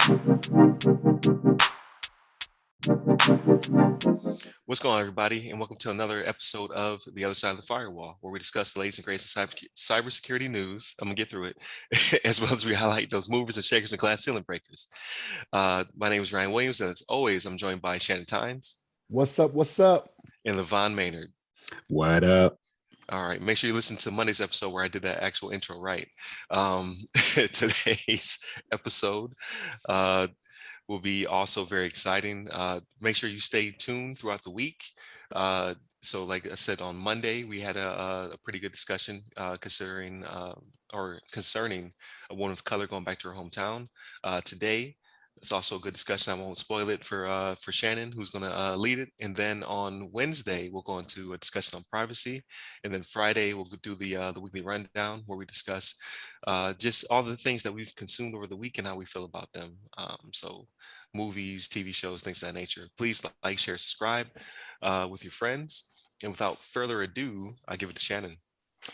What's going on, everybody, and welcome to another episode of The Other Side of the Firewall, where we discuss the latest and greatest of cybersecurity news. I'm gonna get through it, as well as we highlight those movers and shakers and glass ceiling breakers. My name is Ryan Williams, and as always, I'm joined by Shannon Tynes What's up? What's up? and LeVon Maynard. What up? All right, make sure you listen to Monday's episode where I did that actual intro right. Today's episode will be also very exciting. Make sure you stay tuned throughout the week. So like I said, on Monday, we had a pretty good discussion concerning a woman of color going back to her hometown. Today, it's also a good discussion. I won't spoil it for Shannon, who's going to lead it. And then on Wednesday, we'll go into a discussion on privacy. And then Friday, we'll do the weekly rundown where we discuss just all the things that we've consumed over the week and how we feel about them. So movies, TV shows, things of that nature. Please like, share, subscribe with your friends. And without further ado, I give it to Shannon.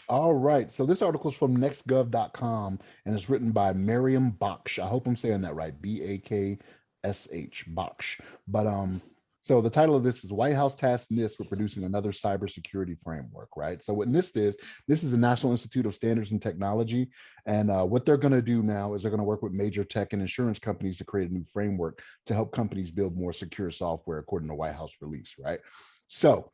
All right. So this article is from nextgov.com and it's written by Miriam Baksh. I hope I'm saying that right. Baksh, Baksh. But so the title of this is White House tasks NIST with producing another cybersecurity framework, right? So what NIST is the National Institute of Standards and Technology. And what they're going to do now is they're going to work with major tech and insurance companies to create a new framework to help companies build more secure software, according to White House release, right? So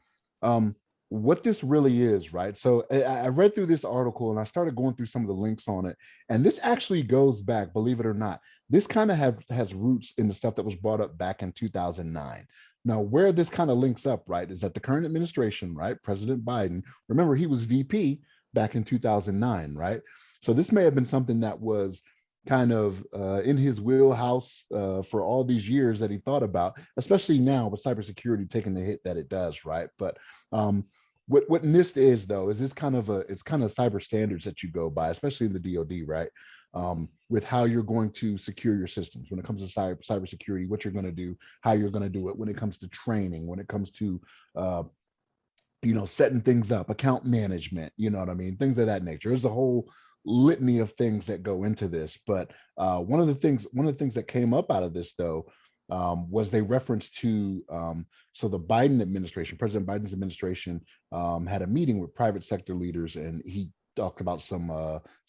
what this really is, right? So I read through this article and I started going through some of the links on it. And this actually goes back, believe it or not, this kind of has roots in the stuff that was brought up back in 2009. Now, where this kind of links up, right, is that the current administration, right, President Biden, remember he was VP back in 2009, right? So this may have been something that was kind of in his wheelhouse for all these years that he thought about, especially now with cybersecurity taking the hit that it does, right? But what NIST is, though, is it's kind of cyber standards that you go by, especially in the DoD, right? With how you're going to secure your systems when it comes to cybersecurity, what you're going to do, how you're going to do it, when it comes to training, when it comes to setting things up, account management, you know what I mean, things of that nature. There's a whole litany of things that go into this, but one of the things that came up out of this, though, was they reference to so the Biden administration, President Biden's administration, had a meeting with private sector leaders, and he talked about some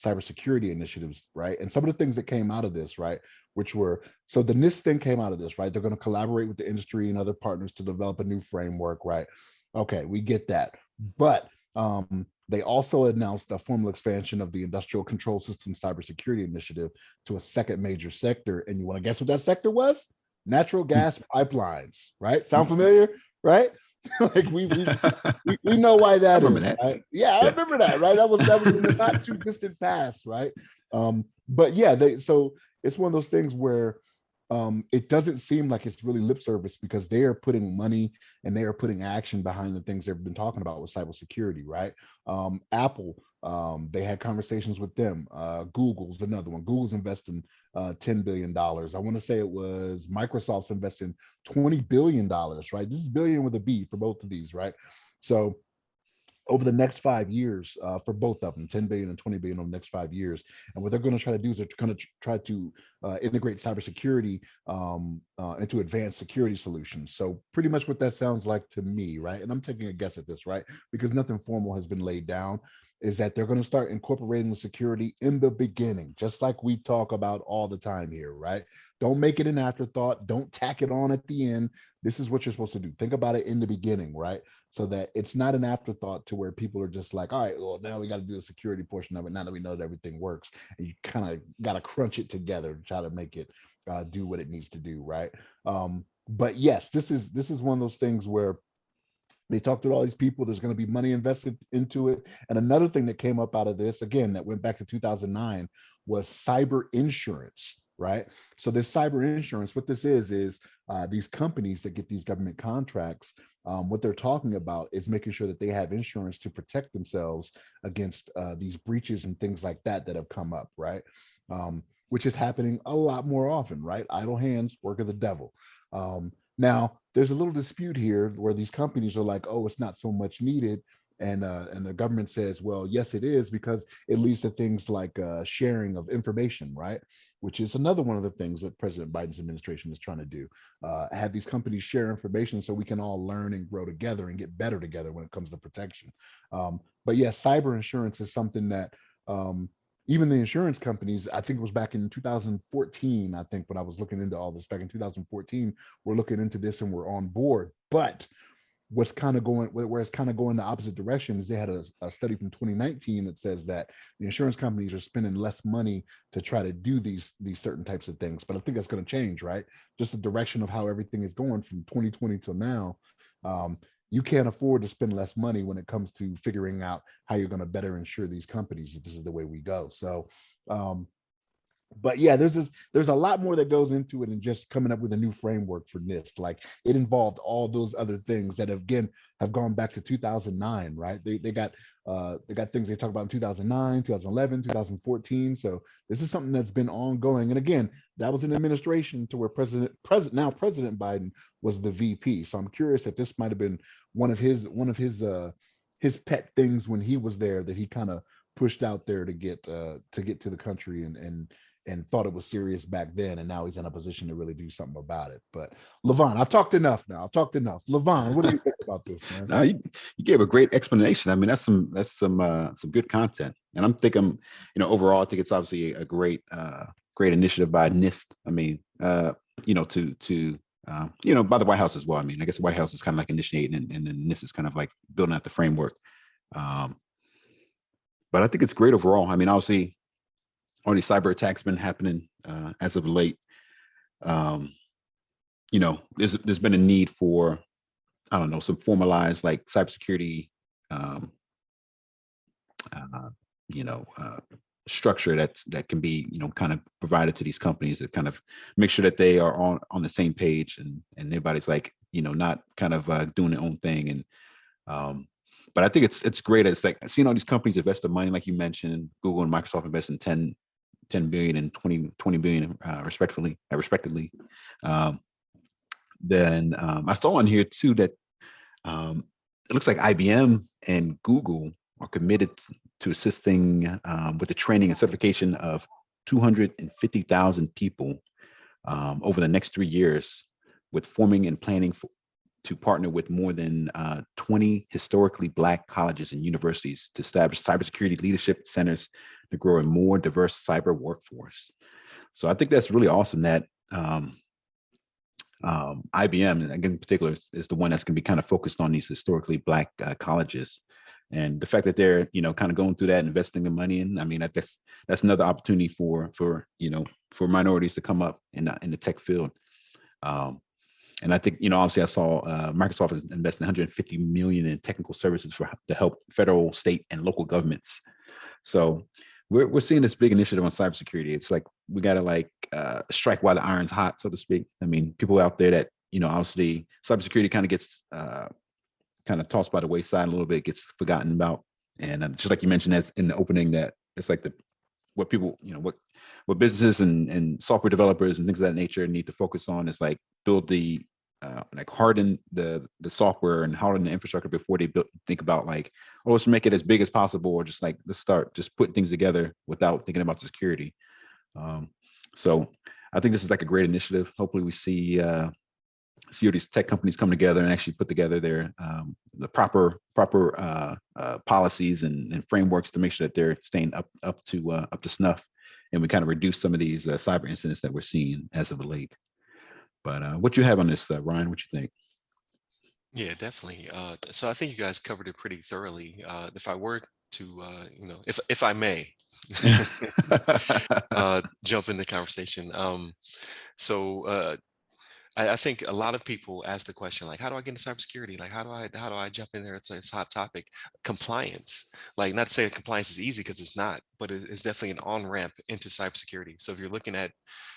cybersecurity initiatives, right? And some of the things that came out of this, right, which were, so the NIST thing came out of this, right? They're going to collaborate with the industry and other partners to develop a new framework, right? Okay, we get that, but they also announced a formal expansion of the Industrial Control System Cybersecurity Initiative to a second major sector. And you want to guess what that sector was? Natural gas pipelines, right? Sound familiar, right? Like we know why that is. That. Right? Yeah, I remember that, right? That was in the not too distant past, right? But yeah, so it's one of those things where it doesn't seem like it's really lip service, because they are putting money and they are putting action behind the things they've been talking about with cybersecurity, right? Apple, they had conversations with them. Google's another one. Google's investing $10 billion. I want to say it was Microsoft's investing $20 billion, right? This is billion with a B for both of these, right? So over the next 5 years, for both of them, 10 billion and 20 billion over the next 5 years. And what they're going to try to do is they're going to try to integrate cybersecurity into advanced security solutions. So pretty much what that sounds like to me, right? And I'm taking a guess at this, right? Because nothing formal has been laid down, is that they're going to start incorporating the security in the beginning, just like we talk about all the time here, right? Don't make it an afterthought. Don't tack it on at the end. This is what you're supposed to do. Think about it in the beginning, right? So that it's not an afterthought to where people are just like, all right, well, now we got to do the security portion of it now that we know that everything works. And you kind of got to crunch it together to try to make it do what it needs to do, right? But yes, this is one of those things where they talked to all these people. There's going to be money invested into it. And another thing that came up out of this, again, that went back to 2009, was cyber insurance, right? So this cyber insurance, what this is these companies that get these government contracts, what they're talking about is making sure that they have insurance to protect themselves against these breaches and things like that have come up, right? Which is happening a lot more often, right? Idle hands, work of the devil. Now, there's a little dispute here where these companies are like, oh, it's not so much needed and the government says, well, yes, it is, because it leads to things like sharing of information, right? Which is another one of the things that President Biden's administration is trying to do. Have these companies share information so we can all learn and grow together and get better together when it comes to protection. But yes, cyber insurance is something that even the insurance companies, I think it was back in 2014, I think when I was looking into all this back in 2014, we're looking into this and we're on board. But what's kind of going where it's kind of going the opposite direction is they had a study from 2019 that says that the insurance companies are spending less money to try to do these certain types of things. But I think that's going to change, right? Just the direction of how everything is going from 2020 till now. You can't afford to spend less money when it comes to figuring out how you're going to better insure these companies if this is the way we go. So but yeah, there's a lot more that goes into it than just coming up with a new framework for NIST. Like, it involved all those other things that again have gone back to 2009, right? They got things they talk about in 2009, 2011, 2014. So this is something that's been ongoing. And again, that was an administration to where President Biden was the VP. So I'm curious if this might have been one of his pet things when he was there that he kind of pushed out there to get to the country and thought it was serious back then, and now he's in a position to really do something about it. But LeVon, I've talked enough now. I've talked enough. LeVon, what do you think about this, man? No, you gave a great explanation. I mean, that's some good content, and I'm thinking, overall, I think it's obviously a great initiative by NIST. I mean, by the White House as well. I mean, I guess the White House is kind of like initiating, and then NIST is kind of like building out the framework. But I think it's great overall. I mean, obviously, all these cyber attacks been happening as of late. There's been a need for, I don't know, some formalized like cybersecurity, structure that can be, kind of provided to these companies that kind of make sure that they are on the same page, and everybody's like, not kind of doing their own thing. And but I think it's great. It's like seeing all these companies invest the money, like you mentioned, Google and Microsoft investing 10 billion and 20 billion respectively. Then I saw on here too that it looks like IBM and Google are committed to assisting with the training and certification of 250,000 people over the next 3 years, with forming and planning to partner with more than 20 historically Black colleges and universities to establish cybersecurity leadership centers to grow a more diverse cyber workforce. So I think that's really awesome that IBM, and again, in particular, is the one that's going to be kind of focused on these historically Black colleges. And the fact that they're, kind of going through that, investing the money in, I mean, that's another opportunity for minorities to come up in the tech field. And I think, obviously I saw Microsoft is investing 150 million in technical services to help federal, state, and local governments. So we're seeing this big initiative on cybersecurity. It's like we got to strike while the iron's hot, so to speak. I mean, people out there that, obviously cybersecurity kind of gets kind of tossed by the wayside a little bit, gets forgotten about. And just like you mentioned, that's in the opening, that it's like what people, what businesses and software developers and things of that nature need to focus on is like build the harden the software and harden the infrastructure before they think about like, oh, let's make it as big as possible, or just like let's start just putting things together without thinking about security. So I think this is like a great initiative. Hopefully we see all these tech companies come together and actually put together their the proper policies and frameworks to make sure that they're staying up to snuff, and we kind of reduce some of these cyber incidents that we're seeing as of late. But what you have on this, Ryan? What you think? Yeah, definitely. So I think you guys covered it pretty thoroughly. If I were to, if I may, jump in the conversation. So I think a lot of people ask the question, like, how do I get into cybersecurity? Like, how do I jump in there? It's a hot topic. Compliance, like, not to say that compliance is easy, because it's not, but it's definitely an on-ramp into cybersecurity. So if you're looking at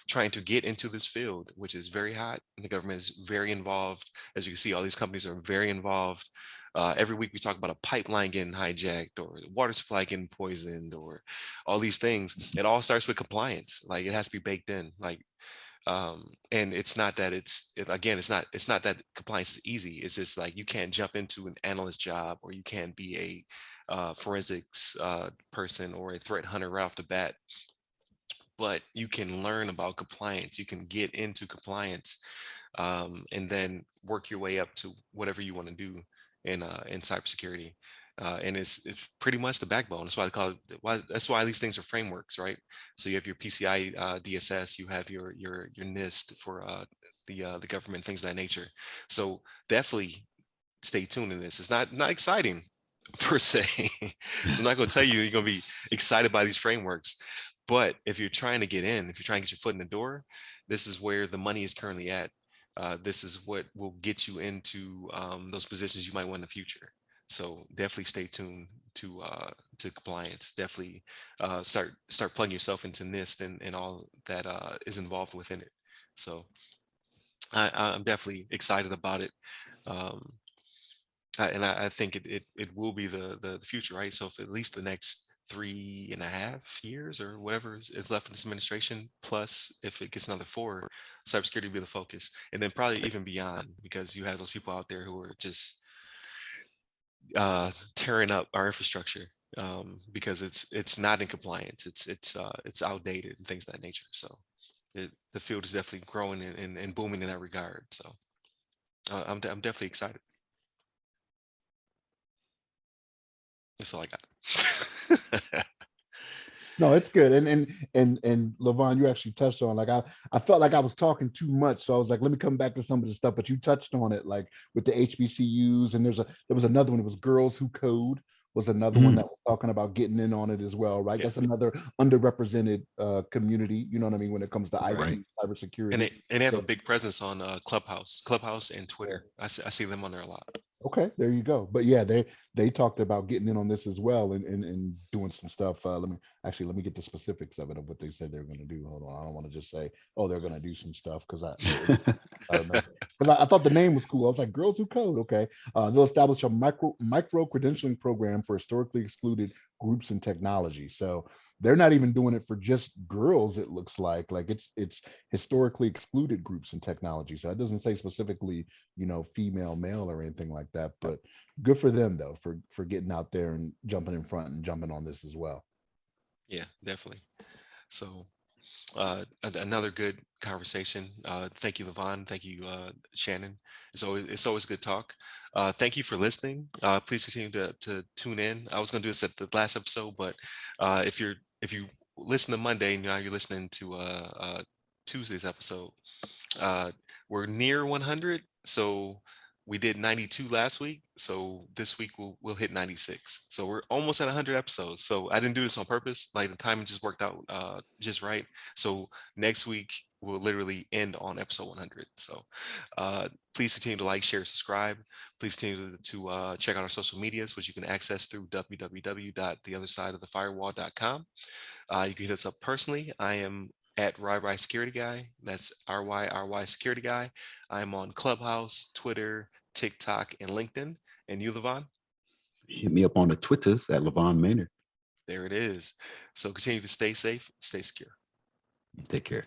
trying to get into this field, which is very hot, and the government is very involved, as you can see, all these companies are very involved. Every week we talk about a pipeline getting hijacked, or water supply getting poisoned, or all these things. It all starts with compliance. Like, it has to be baked in. Like, And it's not that again, it's not that compliance is easy. It's just like you can't jump into an analyst job, or you can't be a forensics person or a threat hunter right off the bat. But you can learn about compliance. You can get into compliance, and then work your way up to whatever you want to do in cybersecurity. And it's pretty much the backbone. That's why they call it. That's why these things are frameworks, right? So you have your PCI DSS, you have your NIST for the government, things of that nature. So definitely stay tuned in this. It's not exciting per se. So I'm not going to tell you you're going to be excited by these frameworks. But if you're trying to get in, if you're trying to get your foot in the door, this is where the money is currently at. This is what will get you into those positions you might want in the future. So definitely stay tuned to compliance. Definitely start plugging yourself into NIST and all that is involved within it. So I'm definitely excited about it. Um, I think it will be the future, right? So for at least the next 3.5 years or whatever is left in this administration, plus if it gets another 4, cybersecurity will be the focus, and then probably even beyond, because you have those people out there who are just tearing up our infrastructure, because it's not in compliance, it's outdated and things of that nature. So the field is definitely growing and booming in that regard. So I'm definitely excited. That's all I got. No, it's good. And LeVon, you actually touched on, like, I felt like I was talking too much. So I was like, let me come back to some of the stuff, but you touched on it, like with the HBCUs, and there was another one, it was Girls Who Code was another one that was talking about getting in on it as well, right? Yeah. That's another underrepresented community, you know what I mean, when it comes to IT, Right. cybersecurity. And they have a So, big presence on Clubhouse and yeah. Twitter. I see them on there a lot. Okay, there you go. But yeah, they talked about getting in on this as well, and doing some stuff. Let me get the specifics of it, of what they said they're going to do. Hold on, I don't want to just say, oh, they're going to do some stuff, because I don't know, because I thought the name was cool. I was like, Girls Who Code. Okay, they'll establish a micro credentialing program for historically excluded groups in technology. So they're not even doing it for just girls. It looks like it's historically excluded groups in technology. So it doesn't say specifically, female, male, or anything like that. But good for them, though, for getting out there and jumping in front and jumping on this as well. Yeah, definitely. So another good conversation. Thank you, LeVon. Thank you, Shannon. It's always good talk. Thank you for listening. Please continue to tune in. I was going to do this at the last episode, but if you listen to Monday and now you're listening to Tuesday's episode, we're near 100. So we did 92 last week. So this week we'll hit 96. So we're almost at 100 episodes. So I didn't do this on purpose. Like, the timing just worked out just right. So next week we'll literally end on episode 100. So please continue to like, share, subscribe. Please continue to check out our social medias, which you can access through www.theothersideofthefirewall.com. You can hit us up personally. I am at RYRY Security Guy. That's RYRY Security Guy. I'm on Clubhouse, Twitter, TikTok, and LinkedIn. And you, LeVon? Hit me up on the Twitters at LeVon Maynard. There it is. So continue to stay safe, stay secure. Take care.